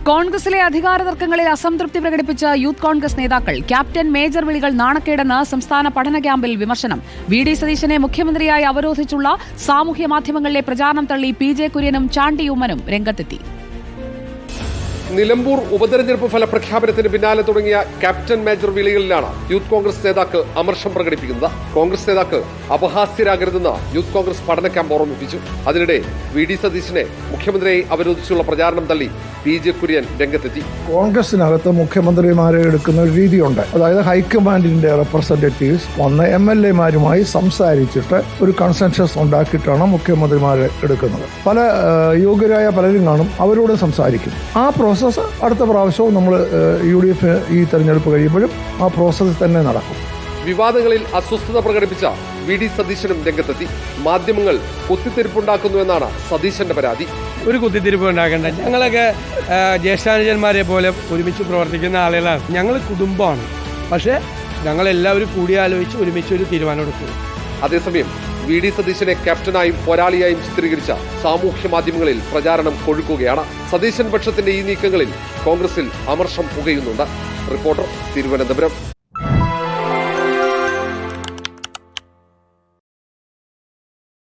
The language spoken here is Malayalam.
കോൺഗ്രസിലെ അധികാര തർക്കങ്ങളിൽ അസംതൃപ്തി പ്രകടിപ്പിച്ച യൂത്ത് കോൺഗ്രസ് നേതാക്കൾ ക്യാപ്റ്റൻ മേജർ വിളികൾ നാണക്കേടെന്ന് സംസ്ഥാന പഠന ക്യാമ്പിൽ വിമർശനം. വി.ഡി. സതീശനെ മുഖ്യമന്ത്രിയായി അവരോധിച്ചുള്ള സാമൂഹ്യ മാധ്യമങ്ങളിലെ പ്രചാരണം തള്ളി പി.ജെ. കുര്യനും ചാണ്ടി ഉമ്മനും രംഗത്തെത്തി. നിലമ്പൂർ ഉപതെരഞ്ഞെടുപ്പ് ഫലപ്രഖ്യാപനത്തിന് പിന്നാലെ തുടങ്ങിയ ക്യാപ്റ്റൻ മേജർ വിളികളിലാണ് യൂത്ത് കോൺഗ്രസ് നേതാക്കൾ അമർഷം പ്രകടിപ്പിക്കുന്നത്. കോൺഗ്രസ് നേതാക്കൾ അപഹാസ്യരാകരുതെന്ന് യൂത്ത് കോൺഗ്രസ് പഠന ക്യാമ്പ് ഓർമ്മിപ്പിച്ചു. അതിനിടെ വി.ഡി. സതീശനെ മുഖ്യമന്ത്രിയെ അവരോധിച്ചുള്ള പ്രചാരണം തള്ളി പി.ജെ. കുര്യൻ രംഗത്തെത്തി. കോൺഗ്രസിനകത്ത് മുഖ്യമന്ത്രിമാരെ എടുക്കുന്ന ഒരു രീതിയുണ്ട്. അതായത് ഹൈക്കമാൻഡിന്റെ റെപ്രസെന്റേറ്റീവ്സ് വന്ന് MLA-മാരുമായി സംസാരിച്ചിട്ട് ഒരു കൺസെൻസസ് ഉണ്ടാക്കിയിട്ടാണ് മുഖ്യമന്ത്രിമാരെ എടുക്കുന്നത്. പല യോഗ്യരായ പലരും കാണും, അവരോട് സംസാരിക്കും. ആ പ്രോസസ്സ് അടുത്ത പ്രാവശ്യവും നമ്മൾ UDF ഈ തെരഞ്ഞെടുപ്പ് കഴിയുമ്പോഴും ആ പ്രോസസ്സ് തന്നെ നടക്കും. വിവാദങ്ങളിൽ അസ്വസ്ഥത പ്രകടിപ്പിച്ച വി.ഡി. സതീശനും രംഗത്തെത്തി. മാധ്യമങ്ങൾ കുത്തിത്തിരിപ്പുണ്ടാക്കുന്നുവെന്നാണ് സതീശന്റെ പരാതി. ഒരു കുത്തിത്തിരിപ്പ് ഉണ്ടാക്കേണ്ട, ഞങ്ങളൊക്കെ ജ്യേഷ്ഠാനുജന്മാരെ പോലെ ഒരുമിച്ച് പ്രവർത്തിക്കുന്ന ആളുകളാണ്. ഞങ്ങൾ കുടുംബമാണ്. പക്ഷേ ഞങ്ങളെല്ലാവരും കൂടിയാലോചിച്ച് ഒരുമിച്ച് ഒരു തീരുമാനമെടുക്കും. അതേസമയം വി.ഡി. സതീശനെ ക്യാപ്റ്റനായും പോരാളിയായും ചിത്രീകരിച്ച സാമൂഹ്യ മാധ്യമങ്ങളിൽ പ്രചാരണം കൊഴുക്കുകയാണ്. സതീശൻ പക്ഷത്തിന്റെ ഈ നീക്കങ്ങളിൽ കോൺഗ്രസിൽ അമർഷം പുകയുന്നുണ്ട്. റിപ്പോർട്ടർ, തിരുവനന്തപുരം.